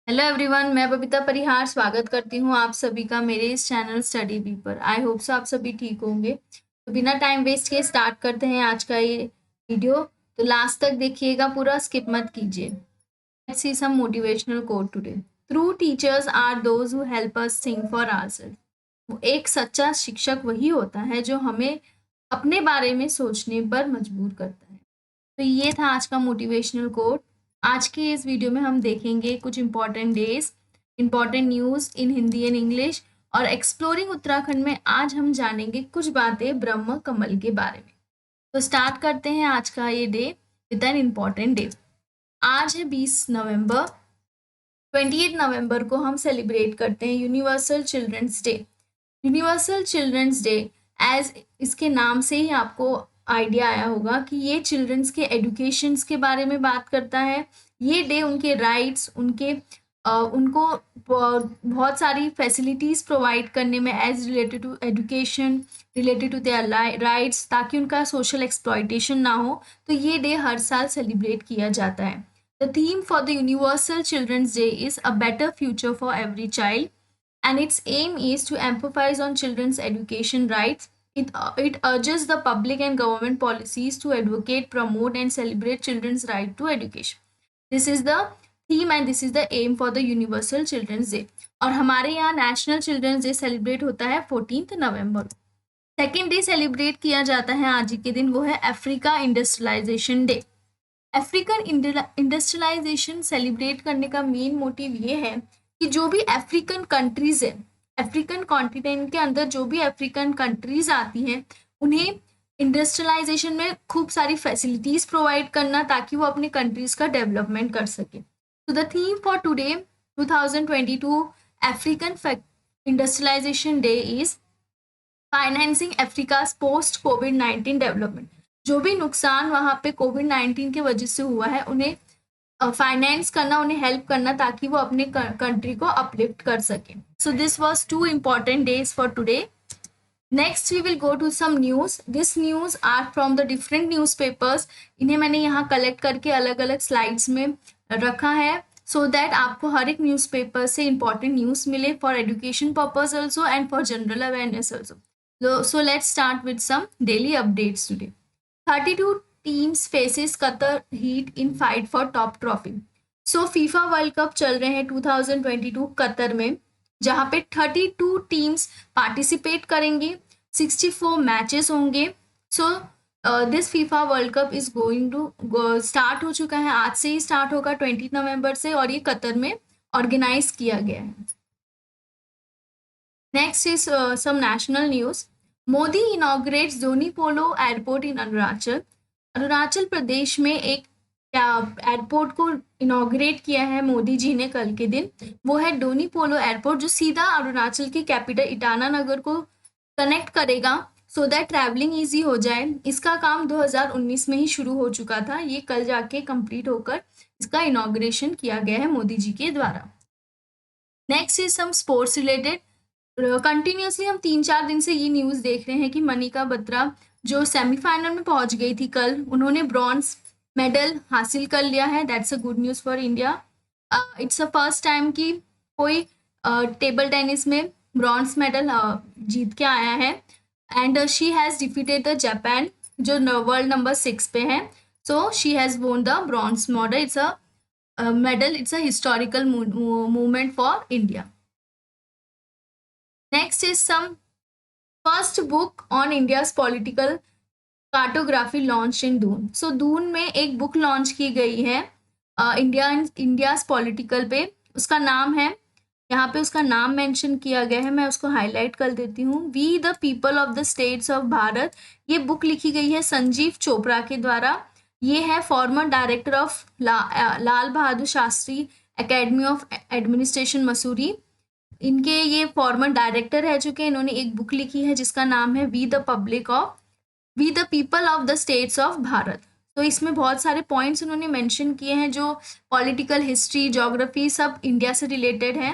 Hello everyone, मैं बबीता परिहार स्वागत करती हूँ आप सभी का मेरे इस चैनल स्टडी बी पर। आई होप सो आप सभी ठीक होंगे। तो बिना टाइम वेस्ट किए स्टार्ट करते हैं आज का ये वीडियो। तो लास्ट तक देखिएगा, पूरा स्किप मत कीजिए। Let's see some motivational quote today. True teachers are those who help us think for ourselves. एक सच्चा शिक्षक वही होता है जो हमें अपने बारे में सोचने पर मजबूर करता है। तो ये था आज का मोटिवेशनल कोट। आज के इस वीडियो में हम देखेंगे कुछ important days, important news in Hindi and English, और एक्सप्लोरिंग उत्तराखंड में आज हम जानेंगे कुछ बातें ब्रह्म कमल के बारे में। तो स्टार्ट करते हैं आज का ये day with an important day. आज है 20 नवंबर। 28 नवंबर को हम सेलिब्रेट करते हैं universal children's day. Universal children's day, as इसके नाम से ही आपको आइडिया आया होगा कि ये चिल्ड्रंस के एजुकेशंस के बारे में बात करता है। ये डे उनके राइट्स, उनको बहुत सारी फैसिलिटीज़ प्रोवाइड करने में as related to education, related to their rights, ताकि उनका सोशल एक्सप्लॉयटेशन ना हो। तो ये डे हर साल सेलिब्रेट किया जाता है। The theme for the universal children's day is a better future for every child, and its aim is to emphasize on children's education rights. It urges the public and government policies to advocate, promote, and celebrate children's right to education. This is the theme and this is the aim for the Universal Children's Day. और हमारे यहाँ national children's day celebrate होता है 14 नवंबर। Second day celebrate किया जाता है आज ही के दिन, वो है Africa industrialization day. African industrialization celebrate करने का मेन मोटिव ये है कि जो भी अफ्रीकन कंट्रीज है, अफ्रीकन कॉन्टिनेंट के अंदर जो भी अफ्रीकन कंट्रीज आती हैं, उन्हें इंडस्ट्रियलाइजेशन में खूब सारी फैसिलिटीज प्रोवाइड करना, ताकि वो अपने कंट्रीज का डेवलपमेंट कर सके। तो the theme for today 2022 African industrialization day is financing Africa's post कोविड-19 डेवलपमेंट। जो भी नुकसान वहाँ पे कोविड-19 की वजह से हुआ है, उन्हें फाइनेंस करना, उन्हें हेल्प करना, ताकि वो अपने कंट्री को अपलिफ्ट कर सके। So this was 2 important days for today. Next we will go to some news. This news are from the different newspapers. इन्हें मैंने यहाँ कलेक्ट करके अलग अलग स्लाइड्स में रखा है, so that आपको हर एक न्यूज़पेपर से important न्यूज़ मिले for education purpose also and for general awareness also. So let's start with some daily updates today. 32 teams faces Qatar heat in fight for top trophy. So FIFA world cup चल रहे हैं 2022 Qatar में, जहाँ पे 32 teams participate करेंगी, 64 matches होंगे। So this FIFA World Cup is going to start हो चुका है, आज से ही स्टार्ट होगा 20 नवंबर से, और ये कतर में ऑर्गेनाइज किया गया है। Next is some national news. Modi inaugurates Donyi Polo airport in Arunachal. Arunachal Pradesh में एक एयरपोर्ट को इनॉग्रेट किया है मोदी जी ने कल के दिन। वो है डोनी पोलो एयरपोर्ट, जो सीधा अरुणाचल की कैपिटल ईटानगर को कनेक्ट करेगा, सो दैट ट्रैवलिंग ईजी हो जाए। इसका काम 2019 में ही शुरू हो चुका था, ये कल जाके कंप्लीट होकर इसका इनॉग्रेशन किया गया है मोदी जी के द्वारा। Next is some sports related. Continuously हम 3-4 दिन से ये न्यूज़ देख रहे हैं कि मनिका बत्रा जो सेमीफाइनल में पहुंच गई थी कल, उन्होंने ब्रॉन्ज मेडल हासिल कर लिया है। That's a good news for India. It's a first time कि कोई टेबल टेनिस में ब्रॉन्ज मेडल जीत के आया है, and she has defeated the Japan जो वर्ल्ड नंबर 6 पे है। So she has won the bronze medal. It's a medal, it's a historical movement for India. Next is some first book on India's political cartography launched in Doon. So Doon में एक book launch की गई है India's political पे। उसका नाम है, यहाँ पे उसका नाम मेंशन किया गया है, मैं उसको हाईलाइट कर देती हूँ। We the people of the states of Bharat. ये बुक लिखी गई है संजीव चोपड़ा के द्वारा। ये है farmer director of Lal Bahadur Shastri academy of administration Mussoorie. इनके ये फॉर्मर डायरेक्टर रह चुके हैं। इन्होंने एक बुक लिखी है जिसका नाम है we the people of the states of Bharat. तो इसमें बहुत सारे पॉइंट्स उन्होंने मेंशन किए हैं जो पॉलिटिकल हिस्ट्री, ज्योग्राफी सब इंडिया से रिलेटेड है।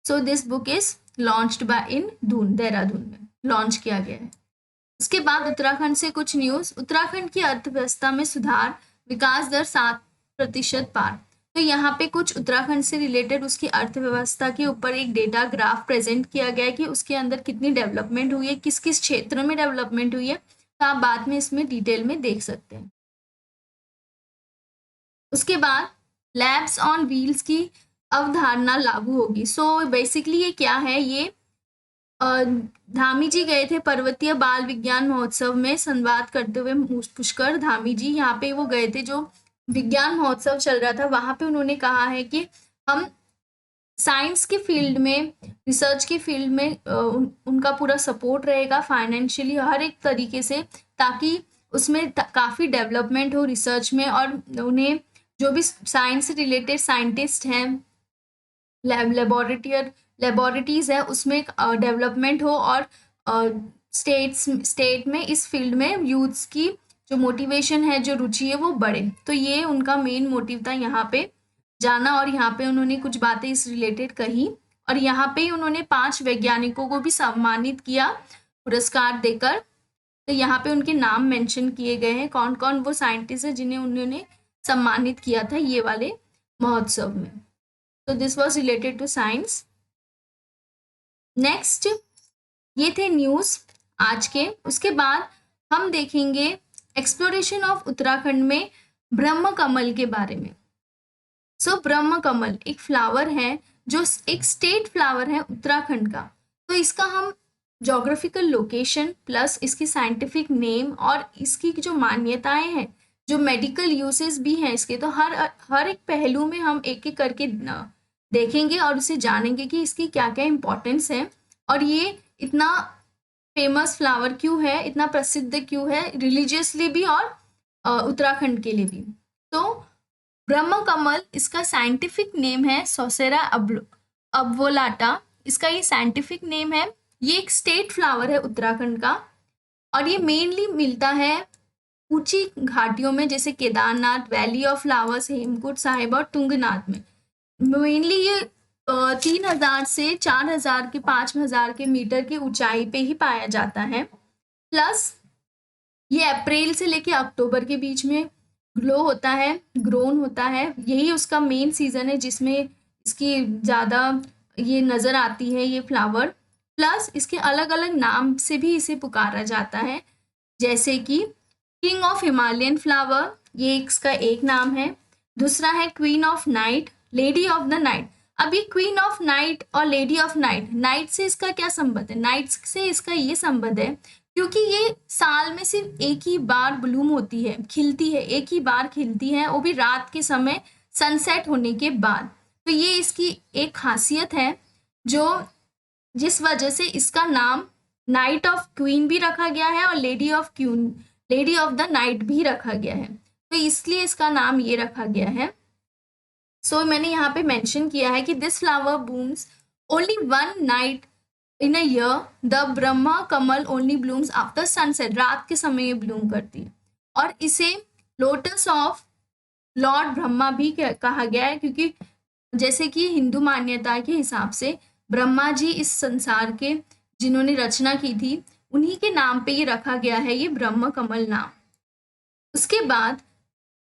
So this book is launched by in Doon, Dehradun में लॉन्च किया गया है। उसके बाद उत्तराखंड से कुछ न्यूज़। उत्तराखंड की अर्थव्यवस्था में सुधार, विकास दर 7% पार। तो यहाँ पे कुछ उत्तराखंड से रिलेटेड उसकी अर्थव्यवस्था के ऊपर एक डेटा ग्राफ प्रेजेंट किया गया है कि उसके अंदर कितनी डेवलपमेंट हुई है, किस किस क्षेत्र में डेवलपमेंट हुई है। तो आप बाद में इसमें डिटेल में देख सकते हैं। उसके बाद लैब्स ऑन व्हील्स की अवधारणा लागू होगी। सो बेसिकली ये क्या है, ये धामी जी गए थे पर्वतीय बाल विज्ञान महोत्सव में संवाद करते हुए। पुष्कर धामी जी यहाँ पे वो गए थे, जो विज्ञान महोत्सव चल रहा था वहां पे उन्होंने कहा है कि हम साइंस की फील्ड में, रिसर्च की फील्ड में उनका पूरा सपोर्ट रहेगा फाइनेंशियली हर एक तरीके से, ताकि उसमें काफ़ी डेवलपमेंट हो रिसर्च में, और उन्हें जो भी साइंस से रिलेटेड साइंटिस्ट हैं, लेबोरेटरीज है, उसमें डेवलपमेंट हो, और स्टेट में इस फील्ड में यूथ्स की जो मोटिवेशन है, जो रुचि है, वो बढ़े। तो ये उनका मेन मोटिव था यहाँ पे जाना, और यहाँ पे उन्होंने कुछ बातें इस रिलेटेड कही, और यहाँ पे उन्होंने 5 वैज्ञानिकों को भी सम्मानित किया पुरस्कार देकर। तो यहाँ पे उनके नाम मेंशन किए गए हैं, कौन कौन वो साइंटिस्ट है जिन्हें उन्होंने सम्मानित किया था ये वाले महोत्सव में। तो this was related to science. Next ये थे न्यूज़ आज के। उसके बाद हम देखेंगे एक्सप्लोरेशन ऑफ उत्तराखंड में ब्रह्म कमल के बारे में। सो ब्रह्म कमल एक फ्लावर है, जो एक स्टेट फ्लावर है उत्तराखंड का। तो इसका हम जोग्राफिकल लोकेशन प्लस इसकी साइंटिफिक नेम और इसकी जो मान्यताएं हैं, जो मेडिकल यूसेस भी हैं इसके, तो हर एक पहलू में हम एक एक करके देखेंगे और उसे जानेंगे कि इसकी क्या क्या इम्पोर्टेंस है, और ये इतना फेमस फ्लावर क्यों है, इतना प्रसिद्ध क्यों है रिलीजियसली भी और उत्तराखंड के लिए भी। तो ब्रह्म कमल, इसका साइंटिफिक नेम है सोसेरा अबवोलाटा, इसका ये साइंटिफिक नेम है। ये एक स्टेट फ्लावर है उत्तराखंड का, और ये मेनली मिलता है ऊंची घाटियों में, जैसे Kedarnath, valley of flowers, Hemkund Sahib और तुंगनाथ में। मेनली ये 3000 से 4000 के 5000 के मीटर की ऊंचाई पे ही पाया जाता है। प्लस ये अप्रैल से लेके अक्टूबर के बीच में ग्रोन होता है। यही उसका मेन सीजन है जिसमें इसकी ज़्यादा ये नज़र आती है ये फ्लावर। प्लस इसके अलग अलग नाम से भी इसे पुकारा जाता है, जैसे कि किंग ऑफ हिमालयन फ्लावर, ये इसका एक नाम है। दूसरा है queen of night, lady of the night. अब ये क्वीन ऑफ नाइट और लेडी ऑफ नाइट, नाइट से इसका क्या संबंध है? नाइट से इसका ये संबंध है क्योंकि ये साल में सिर्फ एक ही बार ब्लूम होती है, खिलती है, एक ही बार खिलती है, वो भी रात के समय सनसेट होने के बाद। तो ये इसकी एक खासियत है, जो जिस वजह से इसका नाम नाइट ऑफ क्वीन भी रखा गया है और लेडी ऑफ द नाइट भी रखा गया है। तो इसलिए इसका नाम ये रखा गया है। सो मैंने यहाँ पे मेंशन किया है कि this flower blooms only 1 night in a year, the Brahma Kamal only blooms after sunset, रात के समय ये ब्लूम करती है। और इसे लोटस ऑफ लॉर्ड ब्रह्मा भी कहा गया है, क्योंकि जैसे कि हिंदू मान्यता के हिसाब से ब्रह्मा जी इस संसार के जिन्होंने रचना की थी, उन्हीं के नाम पे ये रखा गया है, ये ब्रह्म कमल नाम। उसके बाद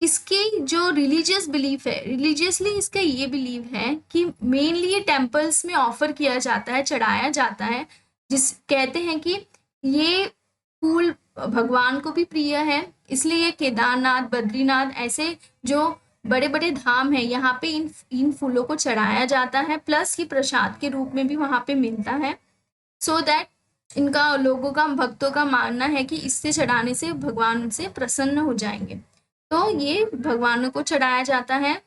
इसके जो रिलीजियस बिलीफ है, रिलीजियसली इसका ये बिलीव है कि मेनली ये टेम्पल्स में ऑफर किया जाता है, चढ़ाया जाता है, जिस कहते हैं कि ये फूल भगवान को भी प्रिय है, इसलिए ये केदारनाथ, बद्रीनाथ ऐसे जो बड़े बड़े धाम है, यहाँ पे इन फूलों को चढ़ाया जाता है। प्लस ये प्रसाद के रूप में भी वहाँ पे मिलता है। सो दैट इनका लोगों का, भक्तों का मानना है कि इससे चढ़ाने से भगवान उनसे प्रसन्न हो जाएंगे, तो ये भगवानों को चढ़ाया जाता है।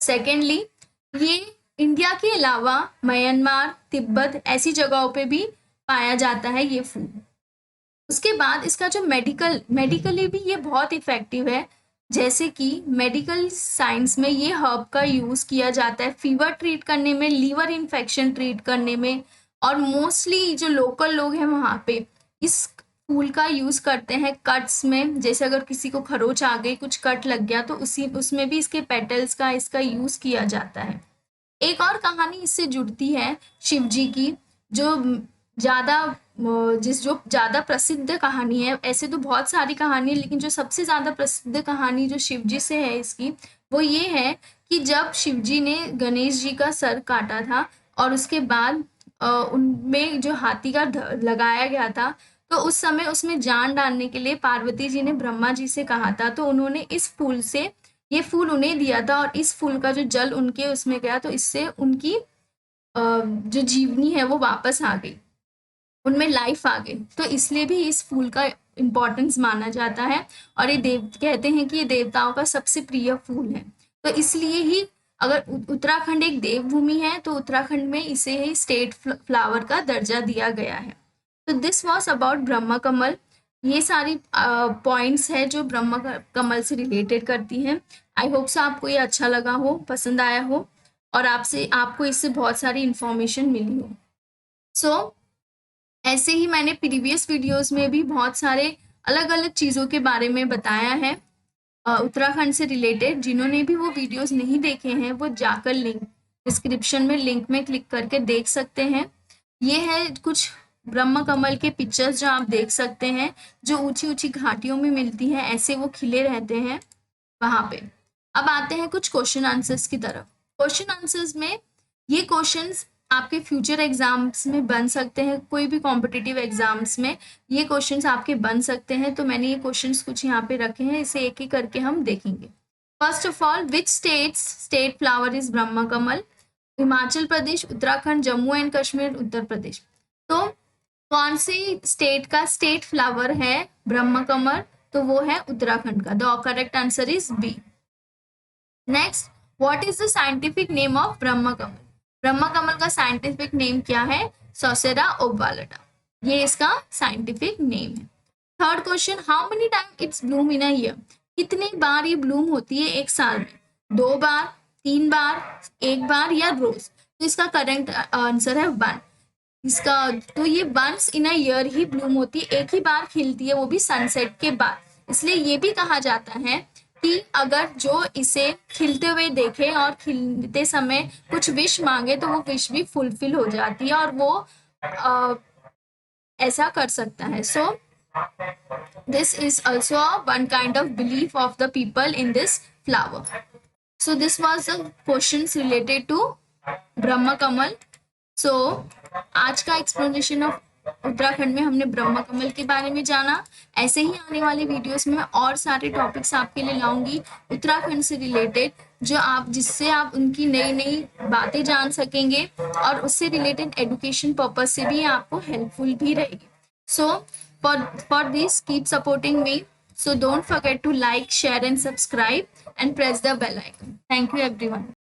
सेकेंडली ये इंडिया के अलावा म्यांमार, तिब्बत ऐसी जगहों पे भी पाया जाता है ये फूल। उसके बाद इसका जो मेडिकली भी ये बहुत इफेक्टिव है, जैसे कि मेडिकल साइंस में ये हर्ब का यूज़ किया जाता है फीवर ट्रीट करने में, लीवर इन्फेक्शन ट्रीट करने में, और मोस्टली जो लोकल लोग हैं वहाँ पे इस फूल का यूज़ करते हैं कट्स में। जैसे अगर किसी को खरोच आ गई, कुछ कट लग गया, तो उसमें भी इसके पेटल्स का इसका यूज़ किया जाता है। एक और कहानी इससे जुड़ती है शिव जी की, जो ज़्यादा जो ज़्यादा प्रसिद्ध कहानी है, ऐसे तो बहुत सारी कहानी है लेकिन जो सबसे ज़्यादा प्रसिद्ध कहानी जो शिव जी से है इसकी, वो ये है कि जब शिव जी ने गणेश जी का सर काटा था और उसके बाद उनमें जो हाथी का लगाया गया था, तो उस समय उसमें जान डालने के लिए पार्वती जी ने ब्रह्मा जी से कहा था, तो उन्होंने इस फूल से, ये फूल उन्हें दिया था और इस फूल का जो जल उनके उसमें गया तो इससे उनकी जो जीवनी है वो वापस आ गई, उनमें लाइफ आ गई। तो इसलिए भी इस फूल का इम्पोर्टेंस माना जाता है और ये देव कहते हैं कि ये देवताओं का सबसे प्रिय फूल है। तो इसलिए ही अगर उत्तराखंड एक देवभूमि है तो उत्तराखंड में इसे ही स्टेट फ्लावर का दर्जा दिया गया है। तो दिस वॉज अबाउट ब्रह्म कमल। ये सारी पॉइंट्स है जो ब्रह्म कमल से रिलेटेड करती हैं। आई होप सो आपको ये अच्छा लगा हो, पसंद आया हो और आपको इससे बहुत सारी इंफॉर्मेशन मिली हो। सो ऐसे ही मैंने प्रीवियस वीडियोस में भी बहुत सारे अलग अलग चीज़ों के बारे में बताया है उत्तराखंड से रिलेटेड। जिन्होंने भी वो वीडियोस नहीं देखे हैं वो जाकर डिस्क्रिप्शन में लिंक में क्लिक करके देख सकते हैं। ये है कुछ ब्रह्म कमल के पिक्चर्स जो आप देख सकते हैं, जो ऊंची ऊंची घाटियों में मिलती हैं, ऐसे वो खिले रहते हैं वहां पे। अब आते हैं कुछ क्वेश्चन आंसर्स की तरफ। क्वेश्चन आंसर्स में ये क्वेश्चंस आपके फ्यूचर एग्जाम्स में बन सकते हैं, कोई भी कॉम्पिटिटिव एग्जाम्स में ये क्वेश्चंस आपके बन सकते हैं। तो मैंने ये क्वेश्चंस कुछ यहाँ पे रखे हैं, इसे एक एक करके हम देखेंगे। First of all, which state flower is Brahma Kamal? Himachal Pradesh, Uttarakhand, Jammu and Kashmir, Uttar Pradesh. तो कौन सी स्टेट का स्टेट फ्लावर है ब्रह्म कमल? तो वो है उत्तराखंड का। The correct answer is B. Next, what is the scientific name of Brahma Kamal? ब्रह्म कमल का साइंटिफिक नेम क्या है? सोसेरा ओवालाटा, ये इसका साइंटिफिक नेम है। Third question, how many time it's Bloom in a year? कितनी बार ये ब्लूम होती है एक साल में? 2 बार, 3 बार, 1 बार या रोज? तो इसका करेक्ट आंसर है 1। इसका तो ये वंस इन अ ईयर ही ब्लूम होती है, एक ही बार खिलती है, वो भी सनसेट के बाद। इसलिए ये भी कहा जाता है कि अगर जो इसे खिलते हुए देखे और खिलते समय कुछ विश मांगे तो वो विश भी फुलफिल हो जाती है और वो ऐसा कर सकता है। सो this is also one kind of belief of the people in this flower. So this was the questions related to ब्रह्म कमल। सो आज का एक्सप्लेनेशन ऑफ उत्तराखंड में हमने ब्रह्म कमल के बारे में जाना। ऐसे ही आने वाले वीडियोस में और सारे टॉपिक्स आपके लिए लाऊंगी उत्तराखंड से रिलेटेड, जिससे आप उनकी नई नई बातें जान सकेंगे और उससे रिलेटेड एजुकेशन पर्पज से भी आपको हेल्पफुल भी रहेगी। सो for this, keep supporting me. So don't forget to like, share and subscribe and press the bell icon. Thank you everyone.